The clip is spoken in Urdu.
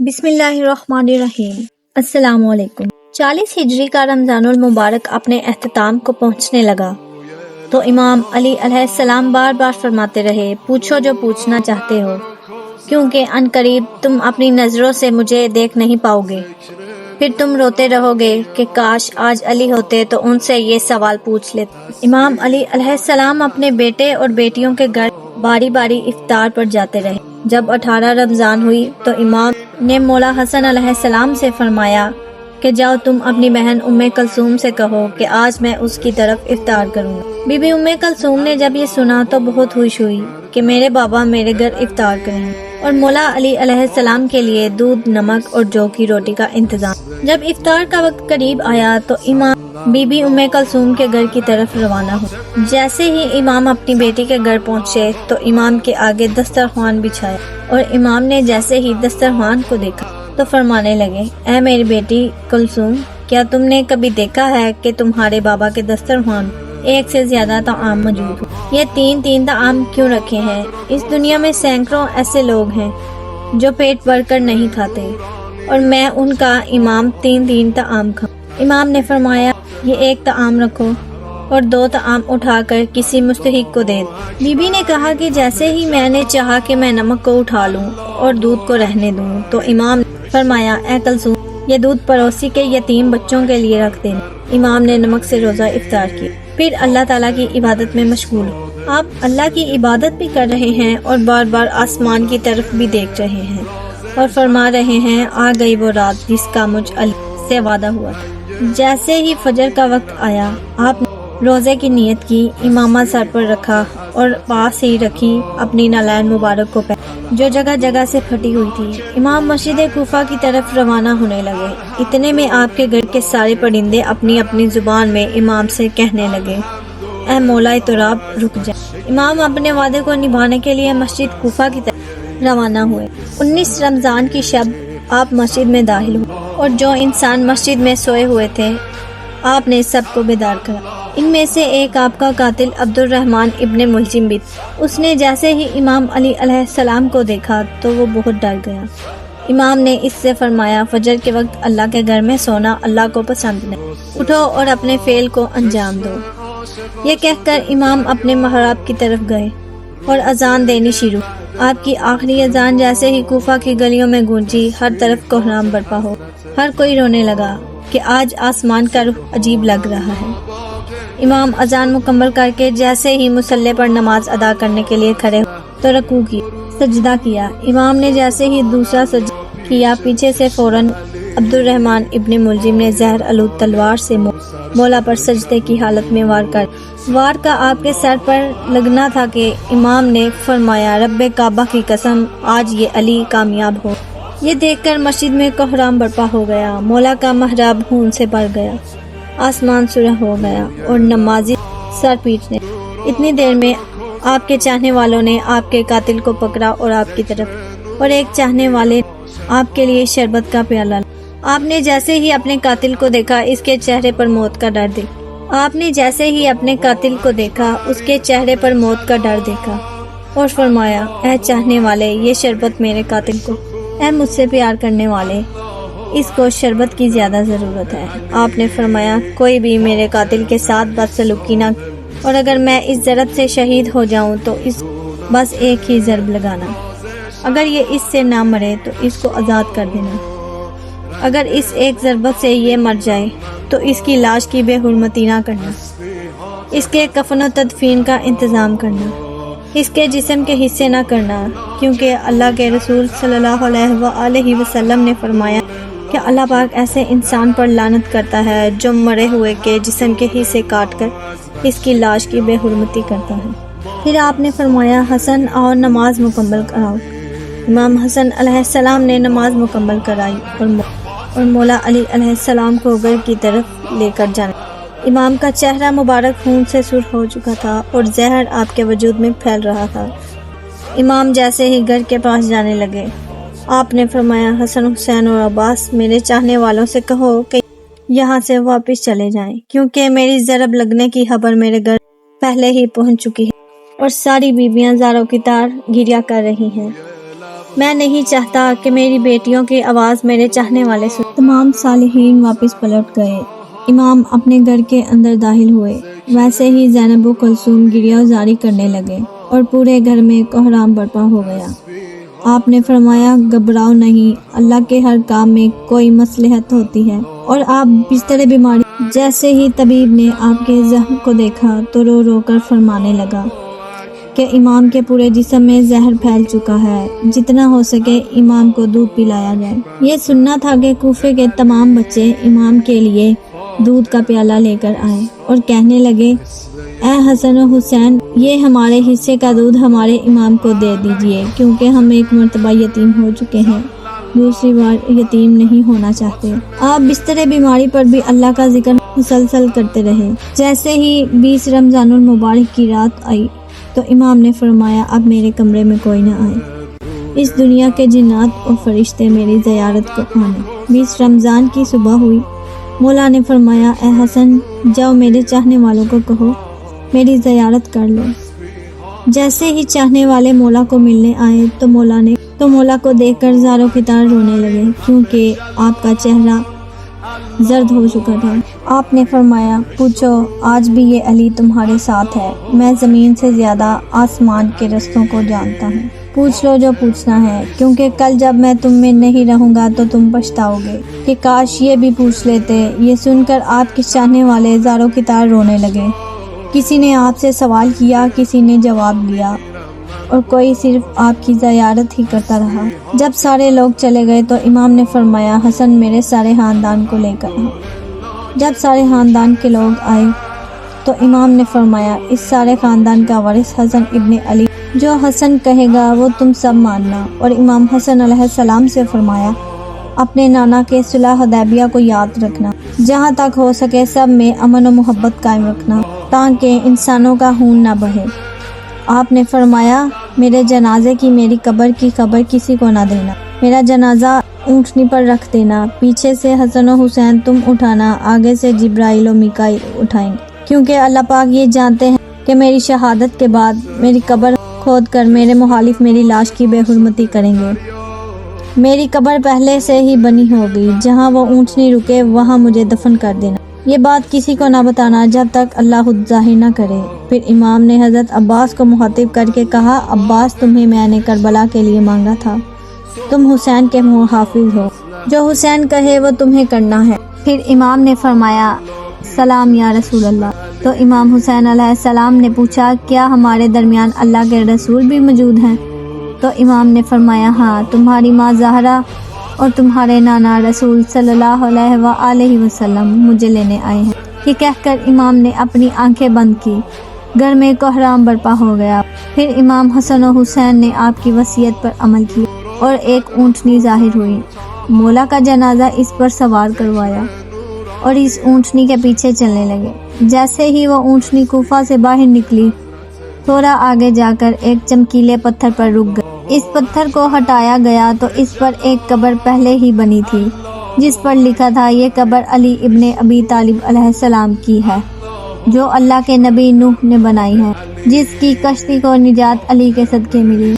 بسم اللہ الرحمن الرحیم۔ السلام علیکم۔ 40 ہجری کا رمضان المبارک اپنے اختتام کو پہنچنے لگا تو امام علی علیہ السلام بار بار فرماتے رہے، پوچھو جو پوچھنا چاہتے ہو، کیونکہ ان قریب تم اپنی نظروں سے مجھے دیکھ نہیں پاؤ گے، پھر تم روتے رہو گے کہ کاش آج علی ہوتے تو ان سے یہ سوال پوچھ لیتے۔ امام علی علیہ السلام اپنے بیٹے اور بیٹیوں کے گھر باری باری افطار پر جاتے رہے۔ جب 18 رمضان ہوئی تو امام نے مولا حسن علیہ السلام سے فرمایا کہ جاؤ تم اپنی بہن ام کلثوم سے کہو کہ آج میں اس کی طرف افطار کروں گا۔ بی بی ام کلثوم نے جب یہ سنا تو بہت خوش ہوئی کہ میرے بابا میرے گھر افطار کریں، اور مولا علی علیہ السلام کے لیے دودھ، نمک اور جو کی روٹی کا انتظام۔ جب افطار کا وقت قریب آیا تو امام بی بی ام کلثوم کے گھر کی طرف روانہ ہوئے۔ جیسے ہی امام اپنی بیٹی کے گھر پہنچے تو امام کے آگے دسترخوان بچھایا، اور امام نے جیسے ہی دسترخوان کو دیکھا تو فرمانے لگے، اے میری بیٹی کلثوم، کیا تم نے کبھی دیکھا ہے کہ تمہارے بابا کے دسترخوان ایک سے زیادہ طعام موجود ہو؟ یہ تین طعام کیوں رکھے ہیں؟ اس دنیا میں سینکڑوں ایسے لوگ ہیں جو پیٹ بھر کر نہیں کھاتے، اور میں ان کا امام تین طعام کھاؤں۔ امام نے فرمایا، یہ ایک طعام رکھو اور 2 طعام اٹھا کر کسی مستحق کو دے دو۔ بی بی نے کہا کہ جیسے ہی میں نے چاہا کہ میں نمک کو اٹھا لوں اور دودھ کو رہنے دوں تو امام نے فرمایا، اے کلثوم، یہ دودھ پڑوسی کے یتیم بچوں کے لیے رکھ دینا۔ امام نے نمک سے روزہ افطار کیا، پھر اللہ تعالیٰ کی عبادت میں مشغول ہوئے۔ آپ اللہ کی عبادت بھی کر رہے ہیں اور بار بار آسمان کی طرف بھی دیکھ رہے ہیں اور فرما رہے ہیں، آ گئی وہ رات جس کا مجھ علی سے وعدہ ہوا تھا۔ جیسے ہی فجر کا وقت آیا، آپ نے روزے کی نیت کی، امامہ سر پر رکھا اور پاس ہی رکھی اپنی نالین مبارک کو پہنا جو جگہ جگہ سے پھٹی ہوئی تھی۔ امام مسجد کوفہ کی طرف روانہ ہونے لگے۔ اتنے میں آپ کے گھر کے سارے پرندے اپنی اپنی زبان میں امام سے کہنے لگے، اے مولا تراب، رک جا۔ امام اپنے وعدے کو نبھانے کے لیے مسجد کوفہ کی طرف روانہ ہوئے۔ 19 رمضان کی شب آپ مسجد میں داخل ہوئے، اور جو انسان مسجد میں سوئے ہوئے تھے آپ نے سب کو بیدار کرا۔ ان میں سے ایک آپ کا قاتل عبد الرحمن ابن ملجم بھی تھا۔ اس نے جیسے ہی امام علی علیہ السلام کو دیکھا تو وہ بہت ڈر گیا۔ امام نے اس سے فرمایا، فجر کے وقت اللہ کے گھر میں سونا اللہ کو پسند نہیں، اٹھو اور اپنے فعل کو انجام دو۔ یہ کہہ کر امام اپنے محراب کی طرف گئے اور اذان دینی شروع۔ آپ کی آخری اذان جیسے ہی کوفہ کی گلیوں میں گونجی، ہر طرف کوہرام برپا ہو، ہر کوئی رونے لگا کہ آج آسمان کا رخ عجیب لگ رہا ہے۔ امام اذان مکمل کر کے جیسے ہی مصلی پر نماز ادا کرنے کے لیے کھڑے ہوئے تو رکوع کیا، سجدہ کیا۔ امام نے جیسے ہی دوسرا سجدہ کیا، پیچھے سے فوراً عبد الرحمن ابن ملجم نے زہر آلود تلوار سے مولا پر سجدے کی حالت میں وار کا آپ کے سر پر لگنا تھا کہ امام نے فرمایا، رب کعبہ کی قسم، آج یہ علی کامیاب ہو۔ یہ دیکھ کر مسجد میں کوہرام برپا ہو گیا، مولا کا محراب خون سے بھر گیا، آسمان سرخ ہو گیا اور نمازی سر پیٹنے۔ اتنی دیر میں آپ کے چاہنے والوں نے آپ کے قاتل کو پکڑا اور آپ کی طرف، اور ایک چاہنے والے آپ کے لیے شربت کا پیالہ لایا۔ آپ نے جیسے ہی اپنے قاتل کو دیکھا، اس کے چہرے پر موت کا ڈر دیکھا اور فرمایا، اے چاہنے والے، یہ شربت میرے قاتل کو، اے مجھ سے پیار کرنے والے، اس کو شربت کی زیادہ ضرورت ہے۔ آپ نے فرمایا، کوئی بھی میرے قاتل کے ساتھ بدسلوکی نہ کرے، اور اگر میں اس ضرب سے شہید ہو جاؤں تو اس بس ایک ہی ضرب لگانا، اگر یہ اس سے نہ مرے تو اس کو آزاد کر دینا، اگر اس ایک ضربت سے یہ مر جائے تو اس کی لاش کی بے حرمتی نہ کرنا، اس کے کفن و تدفین کا انتظام کرنا، اس کے جسم کے حصے نہ کرنا، کیونکہ اللہ کے رسول صلی اللہ علیہ وآلہ وسلم نے فرمایا کہ اللہ پاک ایسے انسان پر لعنت کرتا ہے جو مرے ہوئے کے جسم کے حصے کاٹ کر اس کی لاش کی بے حرمتی کرتا ہے۔ پھر آپ نے فرمایا، حسن آؤ نماز مکمل کراؤ۔ امام حسن علیہ السلام نے نماز مکمل کرائی اور مولا علی علیہ السلام کو گھر کی طرف لے کر جانا۔ امام کا چہرہ مبارک خون سے سرخ ہو چکا تھا اور زہر آپ کے وجود میں پھیل رہا تھا۔ امام جیسے ہی گھر کے پاس جانے لگے، آپ نے فرمایا، حسن، حسین اور عباس، میرے چاہنے والوں سے کہو کہ یہاں سے واپس چلے جائیں، کیونکہ میری ضرب لگنے کی خبر میرے گھر پہلے ہی پہنچ چکی ہے اور ساری بیویاں زاروں کی طرح گریہ کر رہی ہیں۔ میں نہیں چاہتا کہ میری بیٹیوں کی آواز میرے چاہنے والے سن۔ تمام صالحین واپس پلٹ گئے۔ امام اپنے گھر کے اندر داخل ہوئے۔ ویسے ہی زینب و کلثوم گریہ زاری کرنے لگے اور پورے گھر میں کوہرام برپا ہو گیا۔ آپ نے فرمایا گھبراؤ نہیں، اللہ کے ہر کام میں کوئی مصلحت ہوتی ہے۔ اور آپ بستر بیماری جیسے ہی طبیب نے آپ کے زخم کو دیکھا تو رو رو کر فرمانے لگا کہ امام کے پورے جسم میں زہر پھیل چکا ہے، جتنا ہو سکے امام کو دودھ پلایا جائے۔ یہ سننا تھا کہ کوفے کے تمام بچے امام کے لیے دودھ کا پیالہ لے کر آئے اور کہنے لگے اے حسن و حسین، یہ ہمارے حصے کا دودھ ہمارے امام کو دے دیجئے، کیونکہ ہم ایک مرتبہ یتیم ہو چکے ہیں، دوسری بار یتیم نہیں ہونا چاہتے۔ آپ بستر بیماری پر بھی اللہ کا ذکر مسلسل کرتے رہے۔ جیسے ہی 20 رمضان المبارک کی رات آئی تو امام نے فرمایا اب میرے کمرے میں کوئی نہ آئے، اس دنیا کے جنات اور فرشتے میری زیارت کو آنے۔ 20 رمضان کی صبح ہوئی۔ مولا نے فرمایا اے حسن، جاؤ میرے چاہنے والوں کو کہو میری زیارت کر لو۔ جیسے ہی چاہنے والے مولا کو ملنے آئے تو مولا کو دیکھ کر زاروں کی طرح رونے لگے، کیونکہ آپ کا چہرہ زرد ہو چکا تھا۔ آپ نے فرمایا پوچھو آج بھی یہ علی تمہارے ساتھ ہے؟ میں زمین سے زیادہ آسمان کے رستوں کو جانتا ہوں، پوچھ لو جو پوچھنا ہے، کیونکہ کل جب میں تم میں نہیں رہوں گا تو تم پچھتاؤ گے کہ کاش یہ بھی پوچھ لیتے۔ یہ سن کر آپ کے چاہنے والے زاروں کی طرح رونے لگے۔ کسی نے آپ سے سوال کیا، کسی نے جواب دیا اور کوئی صرف آپ کی زیارت ہی کرتا رہا۔ جب سارے لوگ چلے گئے تو امام نے فرمایا حسن میرے سارے خاندان کو لے کر آؤ۔ جب سارے خاندان کے لوگ آئے تو امام نے فرمایا اس سارے خاندان کا وارث حسن ابن علی، جو حسن کہے گا وہ تم سب ماننا۔ اور امام حسن علیہ السلام سے فرمایا اپنے نانا کے صلح حدیبیہ کو یاد رکھنا، جہاں تک ہو سکے سب میں امن و محبت قائم رکھنا تاکہ انسانوں کا خون نہ بہے۔ آپ نے فرمایا میرے جنازے کی میری قبر کی خبر کسی کو نہ دینا، میرا جنازہ اونٹنی پر رکھ دینا، پیچھے سے حسن و حسین تم اٹھانا، آگے سے جبرائیل و میکائیل اٹھائیں گے، کیونکہ اللہ پاک یہ جانتے ہیں کہ میری شہادت کے بعد میری قبر کھود کر میرے مخالف میری لاش کی بے حرمتی کریں گے۔ میری قبر پہلے سے ہی بنی ہوگی، جہاں وہ اونٹنی رکے وہاں مجھے دفن کر دینا، یہ بات کسی کو نہ بتانا جب تک اللہ خود ظاہر نہ کرے۔ پھر امام نے حضرت عباس کو مخاطب کر کے کہا عباس تمہیں میں نے کربلا کے لیے مانگا تھا، تم حسین کے محافظ ہو، جو حسین کہے وہ تمہیں کرنا ہے۔ پھر امام نے فرمایا سلام یا رسول اللہ۔ تو امام حسین علیہ السلام نے پوچھا کیا ہمارے درمیان اللہ کے رسول بھی موجود ہیں؟ تو امام نے فرمایا ہاں، تمہاری ماں زہرا اور تمہارے نانا رسول صلی اللہ علیہ وآلہ وسلم مجھے لینے آئے ہیں۔ یہ کہہ کر امام نے اپنی آنکھیں بند کی، گھر میں کوہرام برپا ہو گیا۔ پھر امام حسن و حسین نے آپ کی وصیت پر عمل کیا اور ایک اونٹنی ظاہر ہوئی، مولا کا جنازہ اس پر سوار کروایا اور اس اونٹنی کے پیچھے چلنے لگے۔ جیسے ہی وہ اونٹنی کوفہ سے باہر نکلی، تھوڑا آگے جا کر ایک چمکیلے پتھر پر رک گئی۔ اس پتھر کو ہٹایا گیا تو اس پر ایک قبر پہلے ہی بنی تھی، جس پر لکھا تھا یہ قبر علی ابن ابی طالب علیہ السلام کی ہے، جو اللہ کے نبی نوح نے بنائی ہے، جس کی کشتی کو نجات علی کے صدقے ملی۔